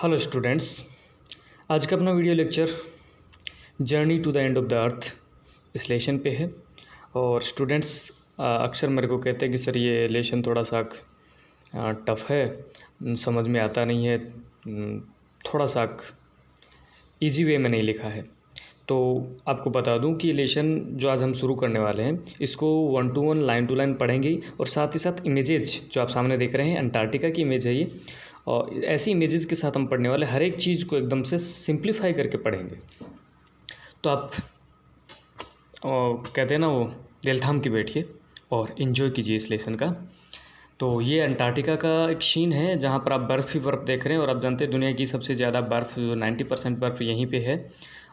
Hello students. आज का अपना video lecture journey to the end of the earth इस लेशन पे है। और स्टूडेंट्स अक्सर मेरे को कहते हैं कि सर ये लेशन थोड़ा सा टफ़ है, समझ में आता नहीं है, थोड़ा सा इजी वे में नहीं लिखा है। तो आपको बता दूं कि ये लेशन जो आज हम शुरू करने वाले हैं इसको 1 to 1 लाइन टू लाइन पढ़ेंगे और साथ ही साथ इमेजेज जो आप सामने देख रहे हैं अंटार्कटिका की इमेज है ये, और ऐसी इमेजेस के साथ हम पढ़ने वाले हर एक चीज़ को एकदम से सिंप्लीफाई करके पढ़ेंगे। तो आप कहते हैं ना वो दिल थाम के बैठिए और इन्जॉय कीजिए इस लेसन का। तो ये अंटार्कटिका का एक सीन है जहाँ पर आप बर्फ़ ही बर्फ़ देख रहे हैं और आप जानते हैं दुनिया की सबसे ज़्यादा बर्फ़ 90% बर्फ़ यहीं पे है।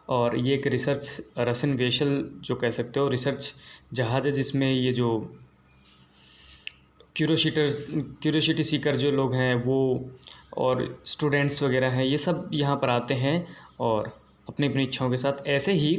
और ये एक रिसर्च रशियन वेसल जो कह सकते हो रिसर्च जहाज़ है जिसमें ये जो क्यूरोसिटी सीकर जो लोग हैं वो और स्टूडेंट्स वगैरह हैं ये सब यहाँ पर आते हैं और अपनी अपनी इच्छाओं के साथ। ऐसे ही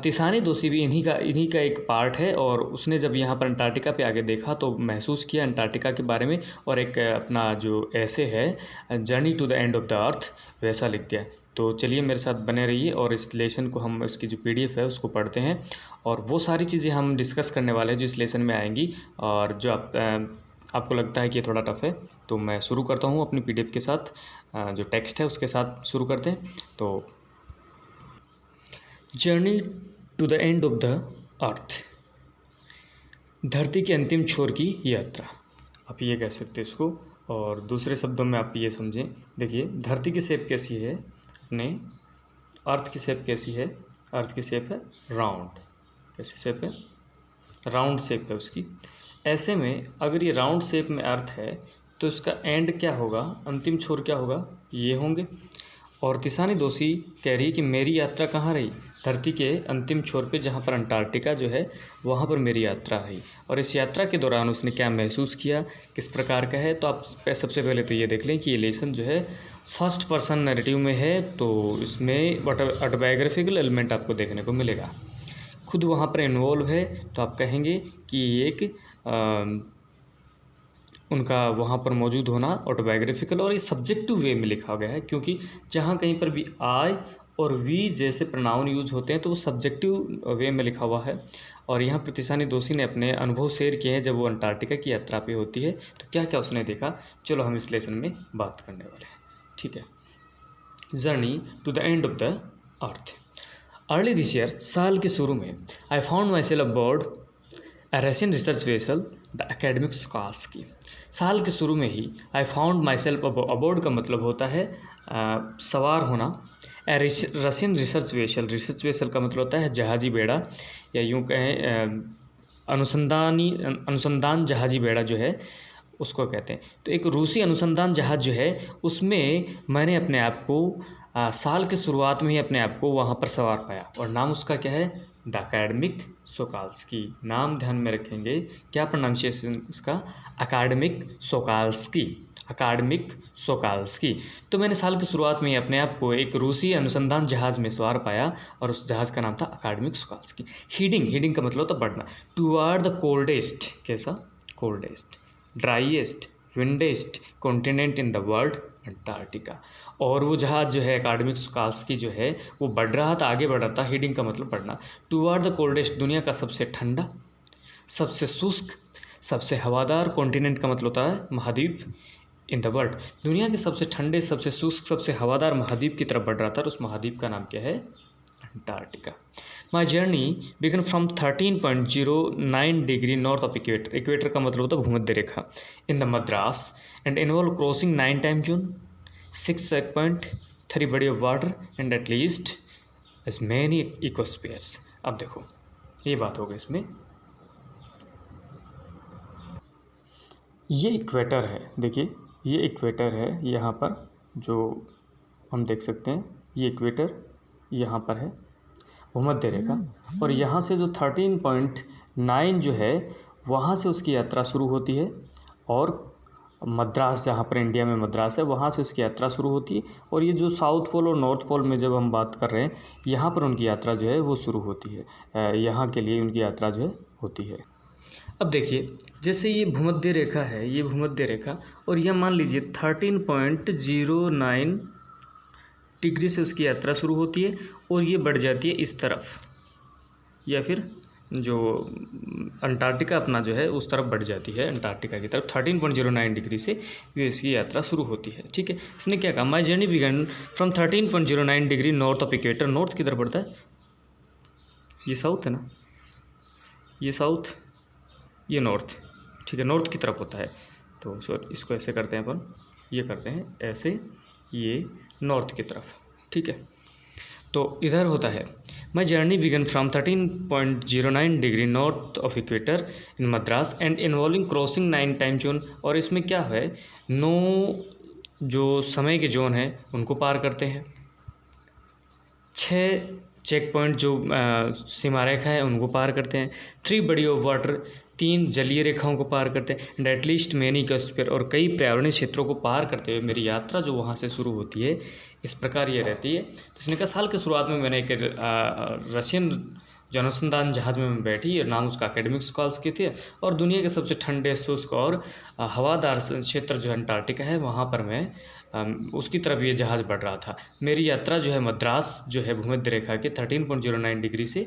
तिसानी दोषी भी इन्हीं का एक पार्ट है और उसने जब यहाँ पर अंटार्कटिका पे आके देखा तो महसूस किया अंटार्कटिका के बारे में और एक अपना जो ऐसे है journey to the end of the earth वैसा लिख दिया। तो चलिए मेरे साथ बने रहिए और इस लेसन को हम इसकी जो PDF है उसको पढ़ते हैं और वो सारी चीज़ें हम डिस्कस करने वाले हैं जो इस लेसन में आएंगी। और जो आपको लगता है कि ये थोड़ा टफ़ है तो मैं शुरू करता हूँ अपनी PDF के साथ, जो टेक्स्ट है उसके साथ शुरू करते हैं। तो journey to the end of the earth, धरती के अंतिम छोर की यात्रा, आप ये कह सकते हैं इसको। और दूसरे शब्दों में आप ये समझें, देखिए धरती की शेप कैसी है, अपने अर्थ की शेप कैसी है, अर्थ की शेप है राउंड। कैसी शेप है? राउंड शेप है उसकी। ऐसे में अगर ये राउंड शेप में अर्थ है तो इसका एंड क्या होगा, अंतिम छोर क्या होगा, ये होंगे। और तिसानी दोषी कह रही है कि मेरी यात्रा कहाँ रही, धरती के अंतिम छोर पे जहाँ पर अंटार्कटिका जो है वहाँ पर मेरी यात्रा रही। और इस यात्रा के दौरान उसने क्या महसूस किया, किस प्रकार का है, तो आप सबसे पहले तो ये देख लें कि ये लेसन जो है फर्स्ट पर्सन नैरेटिव में है। तो इसमें ऑटोबायोग्राफिकल एलिमेंट आपको देखने को मिलेगा, खुद वहाँ पर इन्वॉल्व है। तो आप कहेंगे कि एक उनका वहाँ पर मौजूद होना ऑटोबायोग्राफिकल और ये सब्जेक्टिव वे में लिखा गया है, क्योंकि जहाँ कहीं पर भी आई और वी जैसे प्रोनाउन यूज होते हैं तो वो सब्जेक्टिव वे में लिखा हुआ है। और यहाँ तिसानी दोषी ने अपने अनुभव शेयर किए हैं जब वो अंटार्कटिका की यात्रा पे होती है तो क्या क्या उसने देखा। चलो हम इस लेसन में बात करने वाले हैं, ठीक है। Journey to the end of the earth. Early this year, साल के शुरू में, I found myself aboard a Russian research vessel the Akademik Shokalskiy. साल के शुरू में ही आई फाउंड माई सेल्फ अबॉर्ड का मतलब होता है सवार होना। रशियन रिसर्च वेसल का मतलब होता है जहाजी बेड़ा, या यूँ कहें अनुसंधान जहाजी बेड़ा जो है उसको कहते हैं। तो एक रूसी अनुसंधान जहाज़ जो है उसमें मैंने अपने आप को साल के शुरुआत में ही अपने आप को वहाँ पर सवार पाया। और नाम उसका क्या है, द अकेडमिक सोकाल्स्की। नाम ध्यान में रखेंगे, क्या प्रोनाउंसिएशन इसका, अकादमिक सोकाल्स्की, अकादमिक सोकाल्स्की। तो मैंने साल की शुरुआत में ही अपने आप को एक रूसी अनुसंधान जहाज़ में सवार पाया और उस जहाज़ का नाम था अकादमिक सोकाल्स्की। हीडिंग का मतलब होता बढ़ना, टुवर्ड द कोल्डेस्ट, कैसा, coldest, driest, windiest continent in the world, Antarctica. और वो जहाज़ जो है अकादमिक सोकाल्स्की जो है वो बढ़ रहा था, आगे बढ़ रहा था। हीडिंग का मतलब बढ़ना, टुवर्ड द कोल्डेस्ट, दुनिया का सबसे ठंडा, सबसे शुष्क, सबसे हवादार, कॉन्टिनेंट का मतलब होता है महाद्वीप, इन द वर्ल्ड, दुनिया के सबसे ठंडे, सबसे शुष्क, सबसे हवादार महाद्वीप की तरफ बढ़ रहा था। और उस महाद्वीप का नाम क्या है, Antarctica. My journey began from 13.09 degree north of equator, equator का मतलब होता है भूमध्य रेखा, in the Madras and involve crossing 9 time zones, 6.3 body of water and at least as many ecospheres. अब देखो ये बात होगी इसमें, ये इक्वेटर है, देखिए ये इक्वेटर है, यहाँ पर जो हम देख सकते हैं ये इक्वेटर यहाँ पर है भूमध्य रेखा। और यहाँ से जो 13.9 जो है वहाँ से उसकी यात्रा शुरू होती है और मद्रास, जहाँ पर इंडिया में मद्रास है, वहाँ से उसकी यात्रा शुरू होती है। और ये जो साउथ पोल और नॉर्थ पोल में जब हम बात कर रहे हैं यहाँ पर उनकी यात्रा जो है वो शुरू होती है, यहाँ के लिए उनकी यात्रा जो है होती है। अब देखिए जैसे ये भूमध्य रेखा है, ये भूमध्य रेखा, और यह मान लीजिए 13.09 डिग्री से उसकी यात्रा शुरू होती है और ये बढ़ जाती है इस तरफ, या फिर जो अंटार्कटिका अपना जो है उस तरफ बढ़ जाती है, अंटार्कटिका की तरफ 13.09 डिग्री से ये इसकी यात्रा शुरू होती है। ठीक है, इसने क्या कहा, my journey began from 13.09 degree north of equator. North किधर पड़ता है, ये साउथ है ना, ये साउथ, ये नॉर्थ। ठीक है, नॉर्थ की तरफ होता है, तो सॉरी इसको ऐसे करते हैं अपन, ये करते हैं ऐसे, ये नॉर्थ की तरफ। ठीक है, तो इधर होता है, my journey began from 13.09 degree north of equator in Madras and involving crossing 9 time zone. और इसमें क्या है, 9 जो समय के जोन हैं उनको पार करते हैं, 6 चेक पॉइंट जो सीमा रेखा है उनको पार करते हैं, 3 बॉडी ऑफ वाटर, 3 जलीय रेखाओं को पार करते हैं, एंड एटलीस्ट मैनी इकोस्फीयर, और कई पर्यावरणीय क्षेत्रों को पार करते हुए मेरी यात्रा जो वहाँ से शुरू होती है इस प्रकार ये रहती है। तो इसने कहा साल के शुरुआत में मैंने एक रशियन जो अनुसंधान जहाज़ में मैं बैठी, और नाम उसका एकेडमिक स्कॉल्स की थी, और दुनिया के सबसे ठंडे शुष्क और हवादार क्षेत्र जो अंटार्कटिका है वहाँ पर मैं उसकी तरफ ये जहाज़ बढ़ रहा था। मेरी यात्रा जो है मद्रास जो है भूमध्य रेखा के 13.09 डिग्री से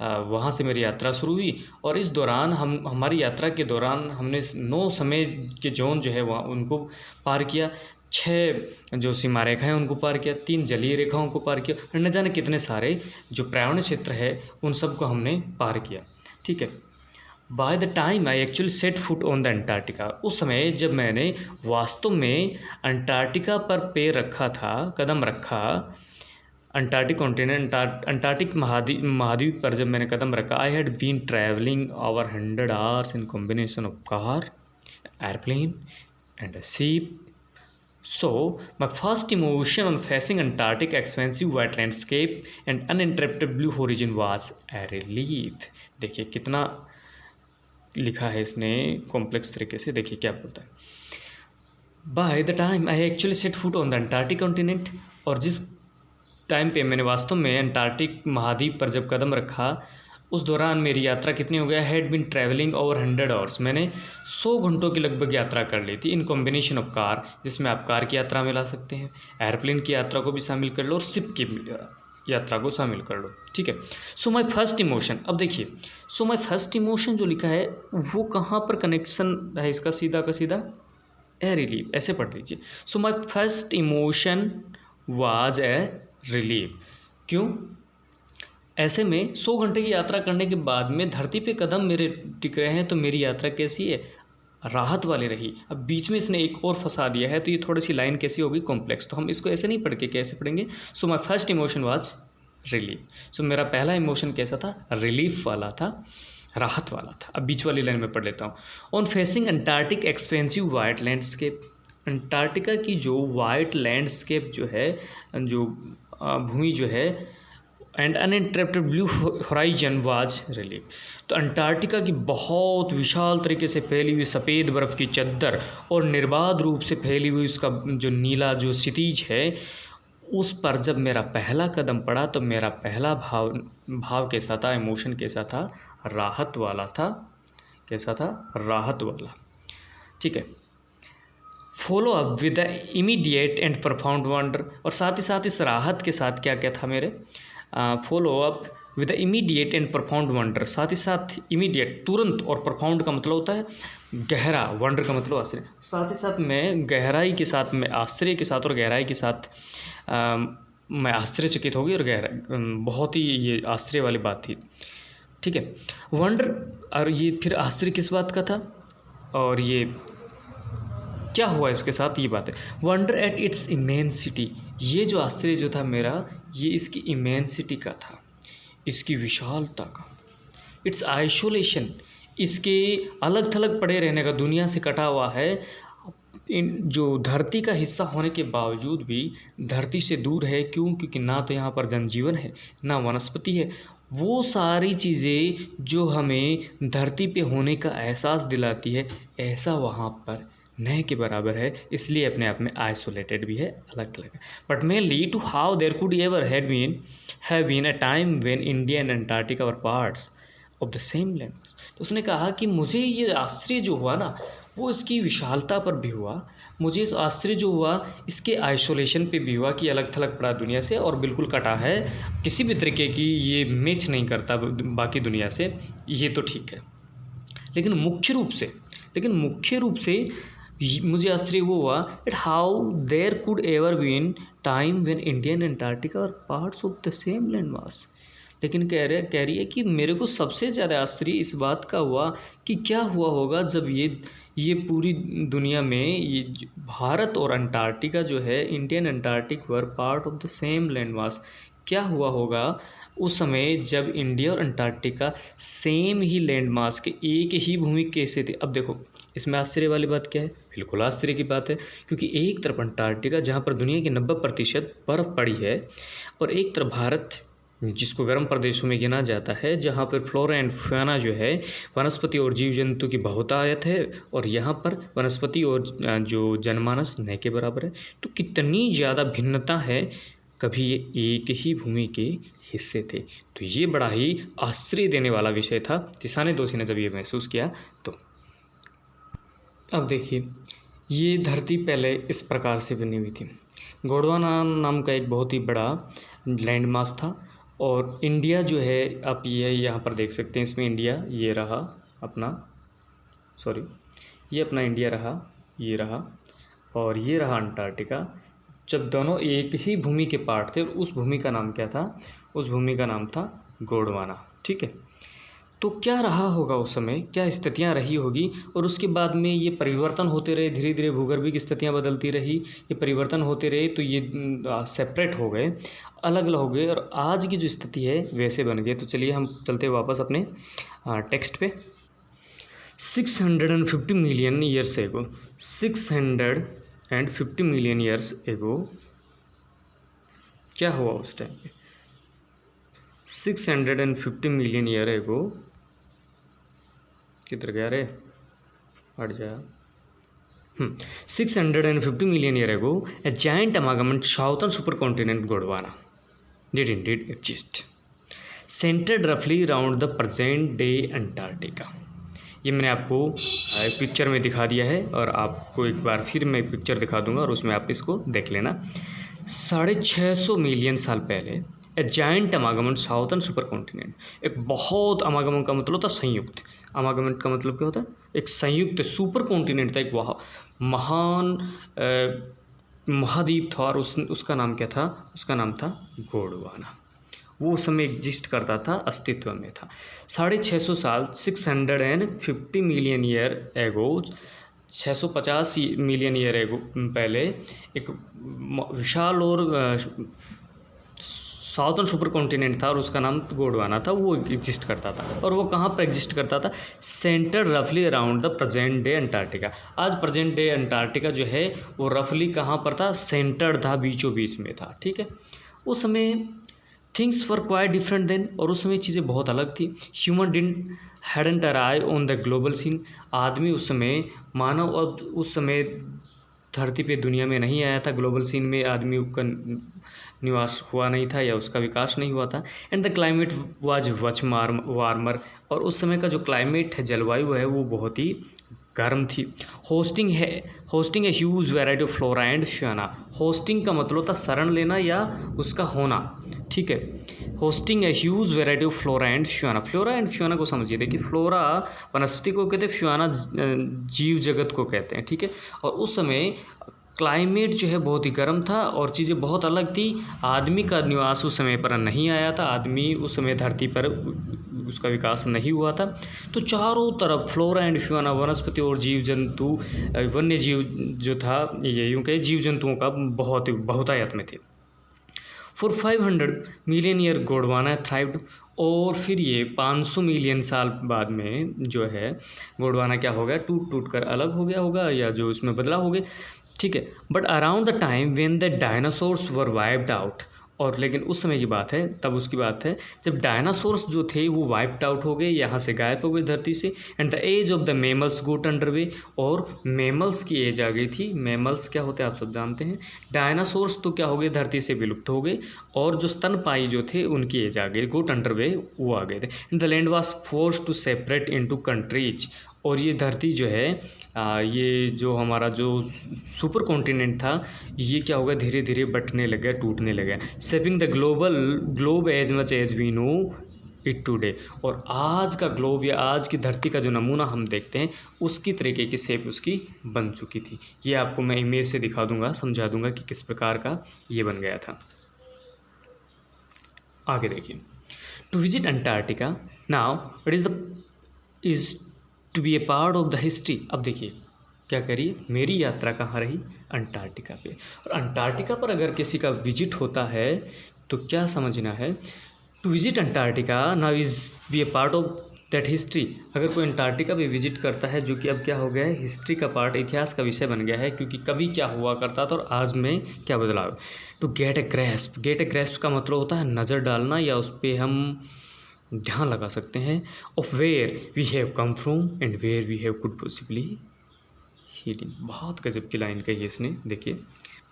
वहाँ से मेरी यात्रा शुरू हुई, और इस दौरान हमारी यात्रा के दौरान हमने 9 समय के जोन जो है वहाँ उनको पार किया, 6 जो सीमा रेखाएँ उनको पार किया, 3 जलीय रेखाओं को पार किया, और न जाने कितने सारे जो पर्यावरण क्षेत्र है उन सबको हमने पार किया। ठीक है, by the time I actually set foot on the Antarctica, उस समय जब मैंने वास्तव में अंटार्कटिका पर पैर रखा था, कदम रखा, अंटार्कटिक कॉन्टिनेंट अंटार्कटिक महाद्वीप पर जब मैंने कदम रखा, I had been travelling over 100 hours in combination of car, airplane and a ship. So, my first emotion on facing Antarctic expansive white landscape and uninterrupted blue horizon was a relief। देखिए कितना लिखा है इसने complex तरीके से, देखिए क्या बोलता है, by the time I actually set foot on the Antarctic continent, और जिस टाइम पे मैंने वास्तव में अंटार्कटिक महाद्वीप पर जब कदम रखा उस दौरान मेरी यात्रा कितनी हो गया, had been travelling over 100 hours, मैंने 100 घंटों की लगभग यात्रा कर ली थी, इन कॉम्बिनेशन ऑफ कार, जिसमें आप कार की यात्रा में ला सकते हैं, एयरप्लेन की यात्रा को भी शामिल कर लो, और शिप की यात्रा को शामिल कर लो। ठीक है, सो माई फर्स्ट इमोशन, अब देखिए सो माई फर्स्ट इमोशन जो लिखा है वो कहाँ पर कनेक्शन है इसका, सीधा का सीधा ए रिलीफ, ऐसे पढ़ लीजिए, so my first emotion was a relief. क्यों, ऐसे में 100 घंटे की यात्रा करने के बाद में धरती पे कदम मेरे टिक रहे हैं, तो मेरी यात्रा कैसी है, राहत वाली रही। अब बीच में इसने एक और फंसा दिया है, तो ये थोड़ी सी लाइन कैसी होगी, कॉम्प्लेक्स, तो हम इसको ऐसे नहीं पढ़ के कैसे पढ़ेंगे, so my first emotion was relief. So मेरा पहला इमोशन कैसा था, रिलीफ वाला था, राहत वाला था। अब बीच वाली लाइन में पढ़ लेता हूँ, on facing Antarctic expensive white landscape, Antarctica की जो वाइट लैंडस्केप जो है, जो भूमि जो है, and uninterrupted blue horizon was relief. तो अंटार्कटिका की बहुत विशाल तरीके से फैली हुई सफ़ेद बर्फ़ की चद्दर और निर्बाध रूप से फैली हुई उसका जो नीला जो क्षितिज है, उस पर जब मेरा पहला कदम पड़ा तो मेरा पहला भाव कैसा था, इमोशन कैसा था, राहत वाला था। कैसा था, राहत वाला। ठीक है, follow up with the immediate and profound wonder, और साथ ही साथ इस राहत के साथ क्या क्या था मेरे, follow up with the immediate and profound wonder, साथ ही साथ इमीडिएट तुरंत, और प्रोफाउंड का मतलब होता है गहरा, वंडर का मतलब आश्चर्य, साथ ही साथ मैं गहराई के साथ, मैं आश्चर्य के साथ और गहराई के साथ मैं आश्चर्यचकित हो गई, और गहरा बहुत ही ये आश्चर्य वाली बात थी। ठीक है, वंडर, और ये फिर आश्चर्य किस बात का था, और ये क्या हुआ इसके साथ, ये बात है, वंडर एट इट्स इमेंसिटी, ये जो आश्चर्य जो था मेरा, ये इसकी इमेंसिटी का था, इसकी विशालता का, इट्स आइसोलेशन, इसके अलग थलग पड़े रहने का, दुनिया से कटा हुआ है, इन जो धरती का हिस्सा होने के बावजूद भी धरती से दूर है। क्यों, क्योंकि ना तो यहाँ पर जनजीवन है, ना वनस्पति है, वो सारी चीज़ें जो हमें धरती पे होने का एहसास दिलाती है, ऐसा वहाँ पर न के बराबर है, इसलिए अपने आप में आइसोलेटेड भी है, अलग अलग है। But mainly to how there could ever have been a time when India and Antarctica were parts, of the same land. तो उसने कहा कि मुझे ये आश्चर्य जो हुआ ना, वो इसकी विशालता पर भी हुआ, मुझे इस आश्चर्य जो हुआ इसके आइसोलेशन पे भी हुआ कि अलग थलग पड़ा दुनिया से और बिल्कुल कटा है, किसी भी तरीके की ये मैच नहीं करता बाकी दुनिया से, ये तो ठीक है। लेकिन मुख्य रूप से मुझे आश्चर्य वो हुआ at how there could ever been time when Indian Antarctica और parts of the same land mass. लेकिन कह रही है कि मेरे को सबसे ज़्यादा आश्चर्य इस बात का हुआ कि क्या हुआ होगा जब ये पूरी दुनिया में ये भारत और अंटार्कटिका जो है, Indian Antarctic were part of the same land मास। क्या हुआ होगा उस समय जब इंडिया और अंटार्कटिका सेम ही लैंड मास के एक ही भूमि कैसे थे। अब देखो इसमें आश्चर्य वाली बात क्या है, बिल्कुल आश्चर्य की बात है, क्योंकि एक तरफ अंटार्कटिका जहाँ पर दुनिया की 90% बर्फ़ पड़ी है, और एक तरफ भारत जिसको गर्म प्रदेशों में गिना जाता है, जहाँ पर फ्लोरा एंड फौना जो है, वनस्पति और जीव जंतु की बहुतायत है, और यहाँ पर वनस्पति और जो जनमानस न के बराबर है। तो कितनी ज़्यादा भिन्नता है, कभी ये एक ही भूमि के हिस्से थे। तो ये बड़ा ही आश्चर्य देने वाला विषय था तिसाने दोषी ने जब ये महसूस किया। तो अब देखिए, ये धरती पहले इस प्रकार से बनी हुई थी। गोंडवाना नाम का एक बहुत ही बड़ा लैंड मास था, और इंडिया जो है, आप ये यहाँ पर देख सकते हैं, इसमें इंडिया ये रहा अपना, सॉरी ये अपना इंडिया रहा, ये रहा, और ये रहा अंटार्कटिका। जब दोनों एक ही भूमि के पार्ट थे, और उस भूमि का नाम क्या था, उस भूमि का नाम था गोंडवाना। ठीक है, तो क्या रहा होगा उस समय, क्या स्थितियां रही होगी, और उसके बाद में ये परिवर्तन होते रहे, धीरे धीरे भूगर्भिक स्थितियां बदलती रही, ये परिवर्तन होते रहे, तो ये सेपरेट हो गए, अलग अलग हो गए, और आज की जो स्थिति है वैसे बन गए। तो चलिए हम चलते वापस अपने टेक्स्ट पे। 650 million years ago, 650 million years ago क्या हुआ उस टाइम पे? 650 मिलियन ईयर एगो, किधर गया रे, हट जा। 650 million year ago a giant amalgamant southern supercontinent Gondwana did indeed exist, centered roughly around the present day Antarctica। ये मैंने आपको एक पिक्चर में दिखा दिया है, और आपको एक बार फिर मैं पिक्चर दिखा दूंगा, और उसमें आप इसको देख लेना। 650 मिलियन साल पहले ए जाइंट अमागमेंट साउथर्न सुपर कॉन्टिनेंट, एक बहुत, अमागमन का मतलब होता है संयुक्त, अमागमेंट का मतलब क्या होता है, एक संयुक्त सुपर कॉन्टिनेंट था, एक महान महाद्वीप था, और उसका नाम क्या था, उसका नाम था गोंडवाना। वो उस समय एग्जिस्ट करता था, अस्तित्व में था। 650 साल, 650 million year ago, 650 million year ago पहले एक विशाल और साउथर्न सुपर कॉन्टिनेंट था, और उसका नाम गोंडवाना था, वो एग्जिस्ट करता था। और वो कहाँ पर एग्जिस्ट करता था? सेंटर रफली around the present day Antarctica. आज प्रेजेंट डे अंटार्कटिका जो है वो रफली कहाँ पर था? सेंटर था, बीचों बीच में था। ठीक है, उस समय things were quite different then, और उस समय चीज़ें बहुत अलग थी। Human hadn't arrive on the global scene. आदमी उस समय, मानव अब उस समय धरती पे दुनिया में नहीं आया था, ग्लोबल सीन में आदमी का निवास हुआ नहीं था, या उसका विकास नहीं हुआ था। And the climate was much warmer, और उस समय का जो क्लाइमेट है, जलवायु है, वो बहुत ही गर्म थी। Hosting a huge variety of flora and Fiona. Hosting का मतलब था शरण लेना या उसका होना। ठीक है, hosting a huge variety of flora and Fiona. Flora and Fiona को समझिए, देखिए फ्लोरा वनस्पति को कहते हैं, फ्योना जीव जगत को कहते हैं। ठीक है, और उस समय क्लाइमेट जो है बहुत ही गर्म था, और चीज़ें बहुत अलग थी। आदमी का निवास उस समय पर नहीं आया था, आदमी उस समय धरती पर उसका विकास नहीं हुआ था। तो चारों तरफ फ्लोरा एंड फ्योना, वनस्पति और जीव जंतु, वन्य जीव जो था, ये यूँ कहे जीव जंतुओं का बहुत बहुतायत में थे। For 500 million year Gondwana thrived, और फिर ये 500 मिलियन साल बाद में जो है गोंडवाना क्या हो गया? टूट कर अलग हो गया होगा, या जो इसमें बदलाव हो गए। ठीक है, but around the time when the dinosaurs were wiped out, और लेकिन उस समय की बात है, तब उसकी बात है जब डायनासोर्स जो थे वो वाइप्ड आउट हो गए, यहाँ से गायब हो गए धरती से। And the age of the mammals got under way, और मेमल्स की एज आ गई थी। मेमल्स क्या होते हैं आप सब जानते हैं। डायनासोर्स तो क्या हो गए, धरती से विलुप्त हो गए, और जो स्तनपायी जो थे उनकी एज आ गई, गोट अंडर वे, वो आ गए थे। And the land was forced to separate into countries, और ये धरती जो है ये जो हमारा जो सुपर कॉन्टिनेंट था, ये क्या होगा, धीरे धीरे बंटने लगा, टूटने लगा। Shaping the globe as much as we know it today, और आज का ग्लोब या आज की धरती का जो नमूना हम देखते हैं उसकी तरीके की शेप उसकी बन चुकी थी। ये आपको मैं इमेज से दिखा दूंगा, समझा दूंगा कि किस प्रकार का ये बन गया था। आगे देखिए, to visit Antarctica now is to be a part of the history. अब देखिए क्या करिए, मेरी यात्रा कहाँ रही, अंटार्कटिका पे। और अंटार्कटिका पर अगर किसी का विजिट होता है तो क्या समझना है, to visit Antarctica now is be a part of that history. अगर कोई अंटार्कटिका पे विजिट करता है, जो कि अब क्या हो गया है, हिस्ट्री का पार्ट, इतिहास का विषय बन गया है, क्योंकि कभी क्या हुआ करता था और आज में क्या बदलाव। टू गेट ए ग्रेस्प का मतलब होता है नज़र डालना, या उस पर हम ध्यान लगा सकते हैं। Of where we have come from and where we have could possibly healing. बहुत गजब की लाइन कही है इसने। देखिए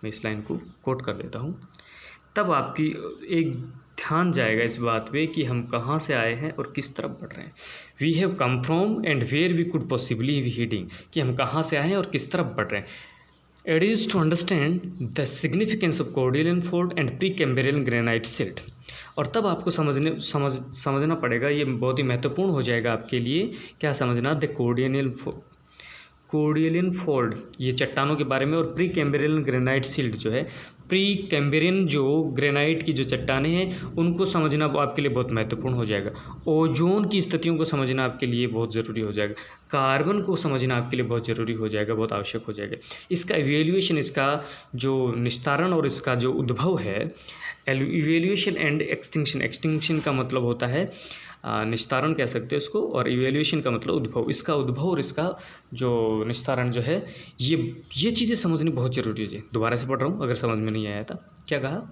मैं इस लाइन को कोट कर देता हूँ, तब आपकी एक ध्यान जाएगा इस बात पे कि हम कहाँ से आए हैं और किस तरफ बढ़ रहे हैं। We have come from and where we could possibly be heading, कि हम कहाँ से आए हैं और किस तरफ बढ़ रहे हैं। It is to understand the significance of Cordilleran Fault and Precambrian granite silt। और तब आपको समझना पड़ेगा, ये बहुत ही महत्वपूर्ण हो जाएगा आपके लिए। क्या समझना, द कोर्डियलियन फोल्ड, ये चट्टानों के बारे में, और प्री कैम्ब्रियन ग्रेनाइट सिल्ट जो है, प्री कैम्ब्रियन जो ग्रेनाइट की जो चट्टानें हैं उनको समझना आपके लिए बहुत महत्वपूर्ण हो जाएगा। ओजोन की स्थितियों को समझना आपके लिए बहुत ज़रूरी हो जाएगा। कार्बन को समझना आपके लिए बहुत ज़रूरी हो जाएगा, बहुत आवश्यक हो जाएगा। इसका इवेल्यूएशन, इसका जो निस्तारण और इसका जो उद्भव है, इवेल्यूएशन एंड एक्सटिंक्शन का मतलब होता है निस्तारण कह सकते हैं इसको, और इवेल्यूएशन का मतलब उद्भव। इसका उद्भव और इसका जो निस्तारण जो है, ये चीज़ें समझनी बहुत ज़रूरी है। दोबारा से पढ़ रहा हूँ अगर समझ में नहीं आया था। क्या कहा,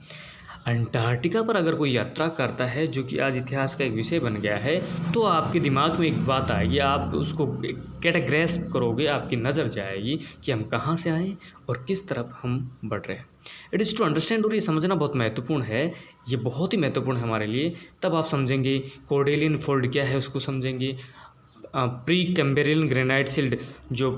अंटार्कटिका पर अगर कोई यात्रा करता है, जो कि आज इतिहास का एक विषय बन गया है, तो आपके दिमाग में एक बात आएगी, आप उसको कैटेगराइज करोगे, आपकी नज़र जाएगी कि हम कहाँ से आए और किस तरफ हम बढ़ रहे हैं। इट इज़ टू अंडरस्टैंड, और ये समझना बहुत महत्वपूर्ण है, ये बहुत ही महत्वपूर्ण है हमारे लिए। तब आप समझेंगे कोर्डेलियन फोल्ड क्या है, उसको समझेंगे। प्री कैम्ब्रियन ग्रेनाइट सिल्ट, जो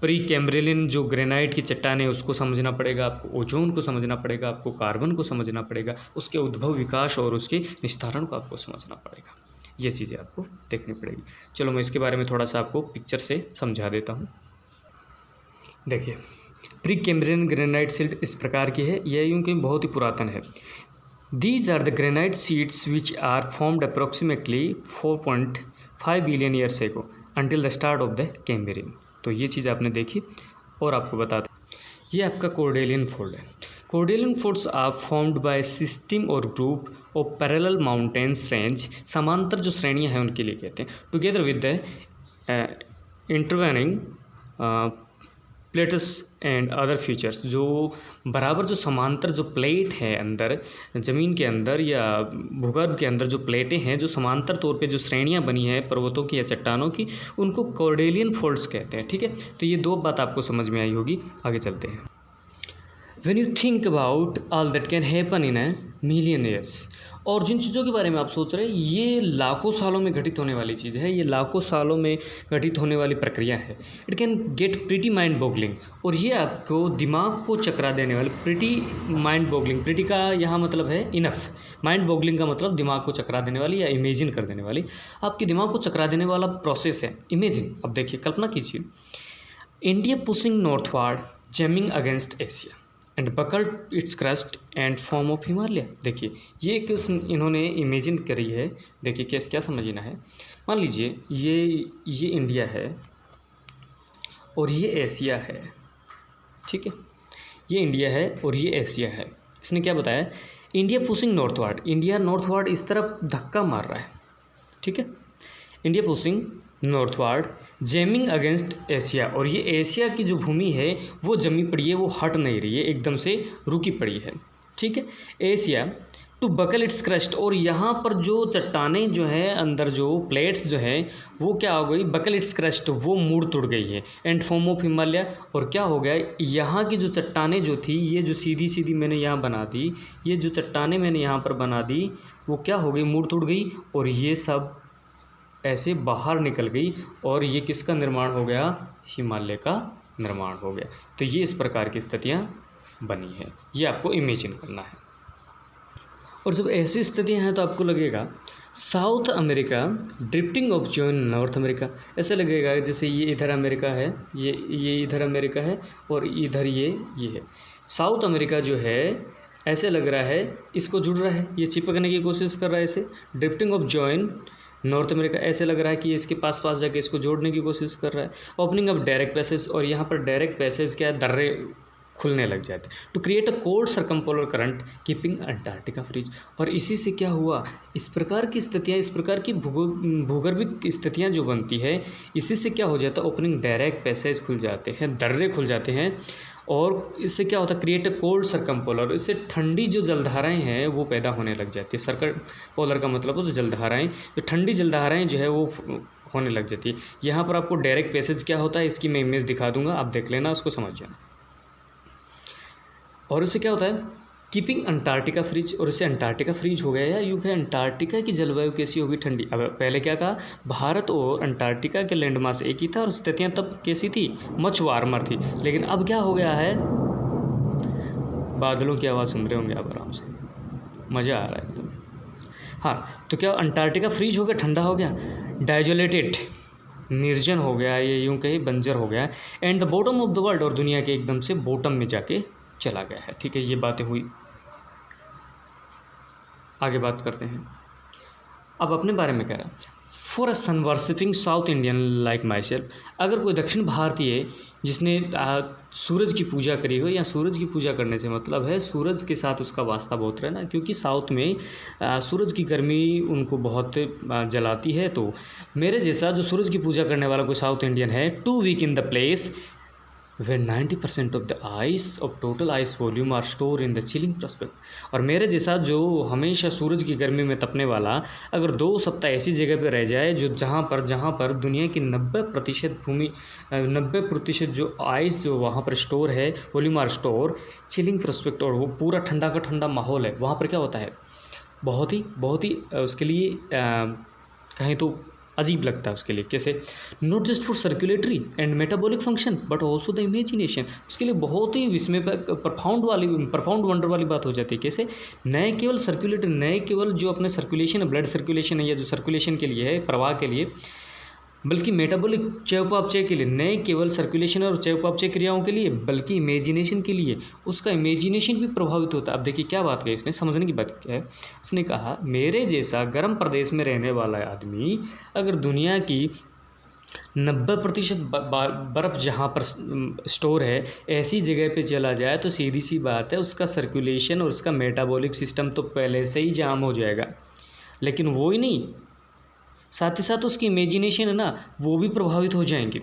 प्री कैम्ब्रियन जो ग्रेनाइट की चट्टान है उसको समझना पड़ेगा आपको, ओजोन को समझना पड़ेगा आपको, कार्बन को समझना पड़ेगा, उसके उद्भव, विकास और उसके निस्तारण को आपको समझना पड़ेगा। ये चीज़ें आपको देखनी पड़ेगी। चलो मैं इसके बारे में थोड़ा सा आपको पिक्चर से समझा देता हूँ। देखिए, प्री कैम्ब्रियन ग्रेनाइट सिल्ट इस प्रकार की है, यह यूँ कि बहुत ही पुरातन है। These are the granite sheets which are formed approximately 4.5 billion years ago until the start of the Cambrian। तो ये चीज़ आपने देखी, और आपको बताते ये आपका कोर्डेलियन फोल्ड है। Cordilleran folds are formed by system और group of parallel mountains range. समांतर जो श्रेणियाँ हैं उनके लिए कहते हैं। Together with the intervening plates and other features, जो बराबर जो समांतर जो प्लेट है अंदर ज़मीन के अंदर या भूगर्भ के अंदर जो प्लेटें हैं, जो समांतर तौर पे जो श्रेणियां बनी हैं पर्वतों की या चट्टानों की, उनको कोर्डेलियन फोल्ड्स कहते हैं। ठीक है, तो ये दो बात आपको समझ में आई होगी। आगे चलते हैं। When you think about all that can happen in a million years, और जिन चीज़ों के बारे में आप सोच रहे हैं, ये लाखों सालों में घटित होने वाली चीज़ है, ये लाखों सालों में घटित होने वाली प्रक्रिया है। It can get pretty mind boggling, और ये आपको दिमाग को चकरा देने वाली, प्रिटी माइंड बॉगलिंग, प्रिटी का यहाँ मतलब है इनफ, माइंड बॉगलिंग का मतलब दिमाग को चकरा देने वाली या इमेजिन कर देने वाली, आपके दिमाग को चकरा देने वाला प्रोसेस है इमेजिन। अब देखिए, कल्पना कीजिए, India pushing northward jamming against Asia and buckled it's crust and form of Himalaya. देखिए ये एक इन्होंने इमेजिन करी है। देखिए क्या समझना है, मान लीजिए ये इंडिया है और ये एशिया है। ठीक है, ये इंडिया है और ये एशिया है। इसने क्या बताया, India pushing northward, India northward इस तरफ धक्का मार रहा है। ठीक है, India pushing northward jamming against Asia, और ये एशिया की जो भूमि है वो जमी पड़ी है, वो हट नहीं रही है, एकदम से रुकी पड़ी है। ठीक है। Asia to buckle its crust, और यहाँ पर जो चट्टानें जो है अंदर जो प्लेट्स जो है वो क्या हो गई, बकल इट्स क्रस्ट, वो मुड़ तुड़ गई है। एंड फॉर्म ऑफ हिमालय, और क्या हो गया, यहाँ की जो चट्टानें जो थी, ये जो सीधी सीधी मैंने यहाँ बना दी, ये जो चट्टानें मैंने यहाँ पर बना दी वो क्या हो गई, मुड़ तुड़ गई, और ये सब ऐसे बाहर निकल गई, और ये किसका निर्माण हो गया, हिमालय का निर्माण हो गया। तो ये इस प्रकार की स्थितियाँ बनी है, ये आपको इमेजिन करना है। और जब ऐसी स्थितियाँ हैं तो आपको लगेगा south America drifting of join north America, ऐसे लगेगा जैसे ये इधर अमेरिका है, ये इधर अमेरिका है, और इधर ये है। साउथ अमेरिका जो है ऐसे लग रहा है इसको जुड़ रहा है, ये चिपकने की कोशिश कर रहा है इसे। Drifting of join north America, ऐसे लग रहा है कि इसके पास पास जाके इसको जोड़ने की कोशिश कर रहा है। ओपनिंग ऑफ डायरेक्ट पैसेज, और यहाँ पर डायरेक्ट पैसेज क्या है, दर्रे खुलने लग जाते हैं। To create a cold circumpolar current keeping Antarctica freeze, और इसी से क्या हुआ, इस प्रकार की स्थितियाँ, इस प्रकार की भूगर्भिक स्थितियाँ जो बनती है, इसी से क्या हो जाता है, ओपनिंग डायरेक्ट पैसेज खुल जाते हैं, दर्रे खुल जाते हैं, और इससे क्या होता है, क्रिएट अ कोल्ड सर्कमपोलर, इससे ठंडी जो जलधाराएं हैं वो पैदा होने लग जाती है। सर्कल पोलर का मतलब हो तो जलधाराएं, जो ठंडी जलधाराएं जो है वो होने लग जाती है। यहाँ पर आपको डायरेक्ट पैसेज क्या होता है इसकी मैं इमेज दिखा दूंगा, आप देख लेना, उसको समझ जाना। और इससे क्या होता है, कीपिंग अंटार्कटिका फ्रीज, और इससे अंटार्कटिका फ्रीज हो गया, या यूँ है अंटार्कटिका की जलवायु कैसी होगी, ठंडी। अब पहले क्या कहा, भारत और अंटार्कटिका के लैंड मास एक ही था, और स्थितियाँ तब कैसी थी, मच वार्मर थी। लेकिन अब क्या हो गया है, बादलों की आवाज़ सुन रहे होंगे आप आराम से, मज़ा आ रहा है एकदम। हाँ, तो क्या अंटार्कटिका फ्रीज हो गया, ठंडा हो गया, डाइजोलेटेड, निर्जन हो गया, ये यूँ कहीं बंजर हो गया, and the bottom of the world, और दुनिया के एकदम से बॉटम में जाके चला गया है। ठीक है, ये बातें हुई। आगे बात करते हैं, अब अपने बारे में कह रहा है। For a sun worshipping South Indian like myself, अगर कोई दक्षिण भारतीय जिसने सूरज की पूजा करी हो, या सूरज की पूजा करने से मतलब है सूरज के साथ उसका वास्ता बहुत रहना, क्योंकि साउथ में सूरज की गर्मी उनको बहुत जलाती है। तो मेरे जैसा जो सूरज की पूजा करने वाला कोई साउथ इंडियन है, two week in the place where 90% of the ice of total ice volume are stored in the chilling prospect, और मेरे जैसा जो हमेशा सूरज की गर्मी में तपने वाला, अगर 2 सप्ताह ऐसी जगह पे रह जाए जो जहाँ पर दुनिया की 90% जो आइस जो वहाँ पर स्टोर है, volume are store chilling prospect, और वो पूरा ठंडा का ठंडा माहौल है वहाँ पर, क्या होता है, बहुत ही उसके लिए कहें तो अजीब लगता है उसके लिए। कैसे, not just for circulatory and metabolic function but also the imagination, उसके लिए बहुत ही विस्मय परफाउंड वंडर वाली बात हो जाती है। कैसे, नए केवल सर्कुलेटरी, नए केवल जो अपने सर्कुलेशन है, ब्लड सर्कुलेशन है, या जो सर्कुलेशन के लिए है, प्रवाह के लिए, बल्कि मेटाबॉलिक चयापचय के लिए, नए केवल सर्कुलेशन और चयापचय क्रियाओं के लिए, बल्कि इमेजिनेशन के लिए, उसका इमेजिनेशन भी प्रभावित होता है। अब देखिए क्या बात कही इसने, समझने की बात क्या है। उसने कहा मेरे जैसा गर्म प्रदेश में रहने वाला आदमी अगर दुनिया की 90% बर्फ़ जहाँ पर स्टोर है ऐसी जगह पे चला जाए, तो सीधी सी बात है उसका सर्कुलेशन और उसका मेटाबॉलिक सिस्टम तो पहले से ही जाम हो जाएगा। लेकिन वो ही नहीं, साथ ही साथ उसकी इमेजिनेशन है ना, वो भी प्रभावित हो जाएंगे।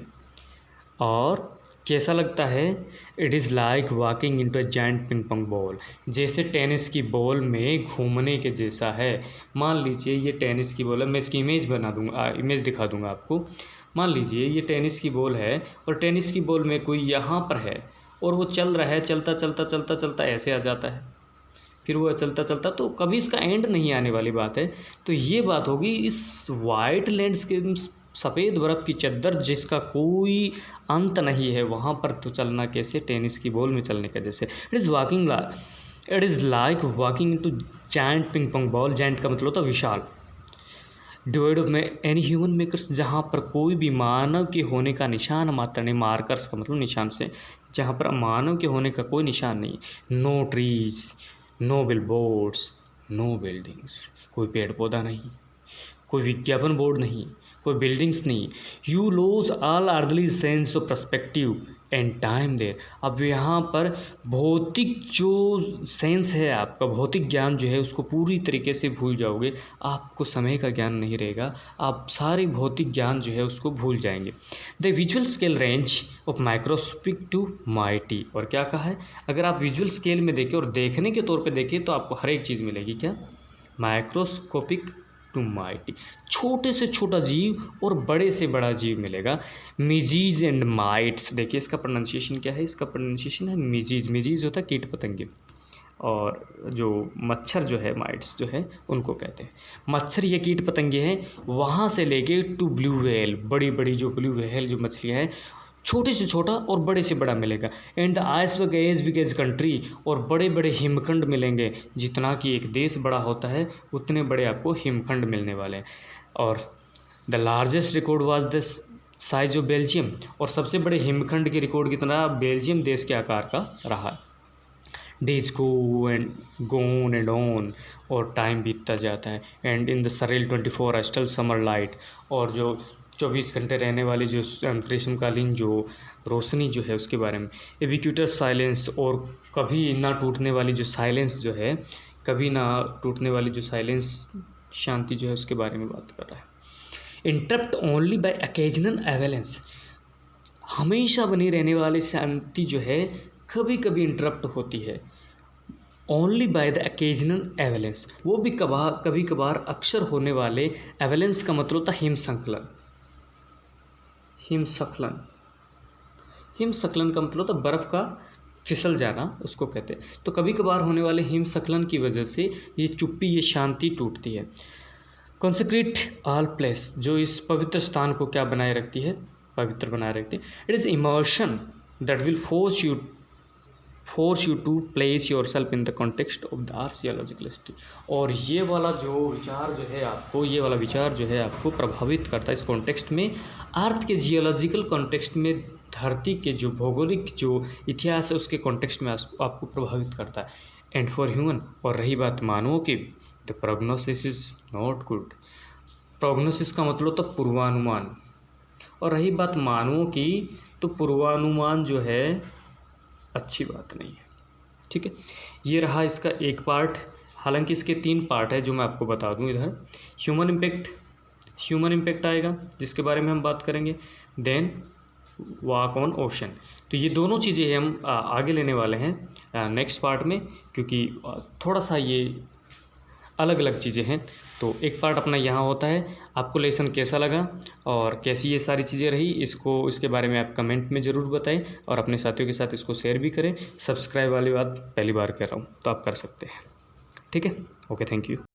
और कैसा लगता है, it is like walking into a giant ping pong ball, जैसे टेनिस की बॉल में घूमने के जैसा है। मान लीजिए ये टेनिस की बॉल है, मैं इसकी इमेज दिखा दूंगा आपको। मान लीजिए ये टेनिस की बॉल है, और टेनिस की बॉल में कोई यहाँ पर है, और वो चल रहा है, चलता चलता चलता चलता ऐसे आ जाता है, फिर वो चलता चलता, तो कभी इसका एंड नहीं आने वाली बात है। तो ये बात होगी इस वाइट लैंडस्केप, सफ़ेद बर्फ़ की चद्दर जिसका कोई अंत नहीं है, वहाँ पर तो चलना कैसे, टेनिस की बॉल में चलने का जैसे। It is like walking into giant ping pong ball, giant का मतलब होता है विशाल, डिवाइड ऑफ में एनी ह्यूमन मेकर्स, जहाँ पर कोई भी मानव के होने का निशान मात्र नहीं, मार्कर्स का मतलब निशान से, जहाँ पर मानव के होने का कोई निशान नहीं। No trees, no billboards, no buildings, कोई पेड़ पौधा नहीं, कोई विज्ञापन बोर्ड नहीं, कोई बिल्डिंग्स नहीं। You lose all earthly sense of perspective, and time there. अब यहाँ पर भौतिक जो सेंस है आपका, भौतिक ज्ञान जो है उसको पूरी तरीके से भूल जाओगे। आपको समय का ज्ञान नहीं रहेगा, आप सारे भौतिक ज्ञान जो है उसको भूल जाएंगे। The visual scale range of microscopic to mighty. और क्या कहा है, अगर आप विजुअल स्केल में देखें और देखने के तौर पे देखें तो आपको हर एक चीज़ मिलेगी। क्या? माइक्रोस्कोपिक टू माइटी, छोटे से छोटा जीव और बड़े से बड़ा जीव मिलेगा। मिजीज एंड माइट्स, देखिए इसका प्रोनाउंसिएशन क्या है, इसका प्रोनाउंसिएशन है मिजीज। मिजीज होता है कीट पतंगे, और जो मच्छर जो है, माइट्स जो है उनको कहते हैं। मच्छर ये कीट पतंगे हैं, वहाँ से लेके टू ब्लू व्हेल, बड़ी बड़ी जो ब्लू व्हेल जो मछलियाँ हैं, छोटे से छोटा और बड़े से बड़ा मिलेगा। And the iceberg as big as country, और बड़े बड़े हिमखंड मिलेंगे। जितना कि एक देश बड़ा होता है उतने बड़े आपको हिमखंड मिलने वाले हैं। और the largest record was the size of Belgium, और सबसे बड़े हिमखंड की रिकॉर्ड कितना बेल्जियम देश के आकार का रहा। डेज गो एंड ऑन, और टाइम बीतता जाता है। And in the surreal 24 still summer light, और जो 24 घंटे रहने वाली जो ग्रीष्मकालीन जो रोशनी जो है उसके बारे में। एविक्यूटर साइलेंस, और कभी ना टूटने वाली जो साइलेंस जो है, कभी ना टूटने वाली जो साइलेंस, शांति जो है उसके बारे में बात कर रहा है। इंटरप्ट ओनली बाय अकेजनल एवेलेंस, हमेशा बनी रहने वाली शांति जो है कभी कभी इंटरप्ट होती है। ओनली बाय द अकेजनल एवेलेंस, वो भी कभी कभार अक्सर होने वाले। एवेलेंस का मतलब होता है हिमस्खलन। हिमस्खलन, हिमस्खलन का मतलब होता है बर्फ़ का फिसल जाना, उसको कहते हैं। तो कभी कभार होने वाले हिमस्खलन की वजह से ये चुप्पी, ये शांति टूटती है। कॉन्सेक्रेट ऑल प्लेस, जो इस पवित्र स्थान को क्या बनाए रखती है, पवित्र बनाए रखती है। It is immersion that will force you to place yourself in the context of the earth geological history. और ये वाला जो विचार जो है आपको, ये वाला विचार जो है आपको प्रभावित करता है इस कॉन्टेक्स्ट में, अर्थ के जियोलॉजिकल कॉन्टेक्स्ट में, धरती के जो भौगोलिक जो इतिहास है उसके कॉन्टेक्स्ट में आपको प्रभावित करता है। एंड फॉर ह्यूमन, और रही बात मानवों की, the prognosis is not good. Prognosis का मतलब होता है पूर्वानुमान, और रही बात मानवों की, तो पूर्वानुमान जो है अच्छी बात नहीं है। ठीक है, ये रहा इसका एक पार्ट। हालांकि इसके 3 पार्ट है जो मैं आपको बता दूं इधर। ह्यूमन इम्पैक्ट आएगा जिसके बारे में हम बात करेंगे। Then walk on ocean. तो ये दोनों चीज़ें हम आगे लेने वाले हैं नेक्स्ट पार्ट में, क्योंकि थोड़ा सा ये अलग अलग चीज़ें हैं। तो एक पार्ट अपना यहाँ होता है। आपको लेसन कैसा लगा और कैसी ये सारी चीज़ें रही, इसके बारे में आप कमेंट में ज़रूर बताएं, और अपने साथियों के साथ इसको शेयर भी करें। सब्सक्राइब वाली बात पहली बार कर रहा हूँ तो आप कर सकते हैं। ठीक है, ओके, थैंक यू।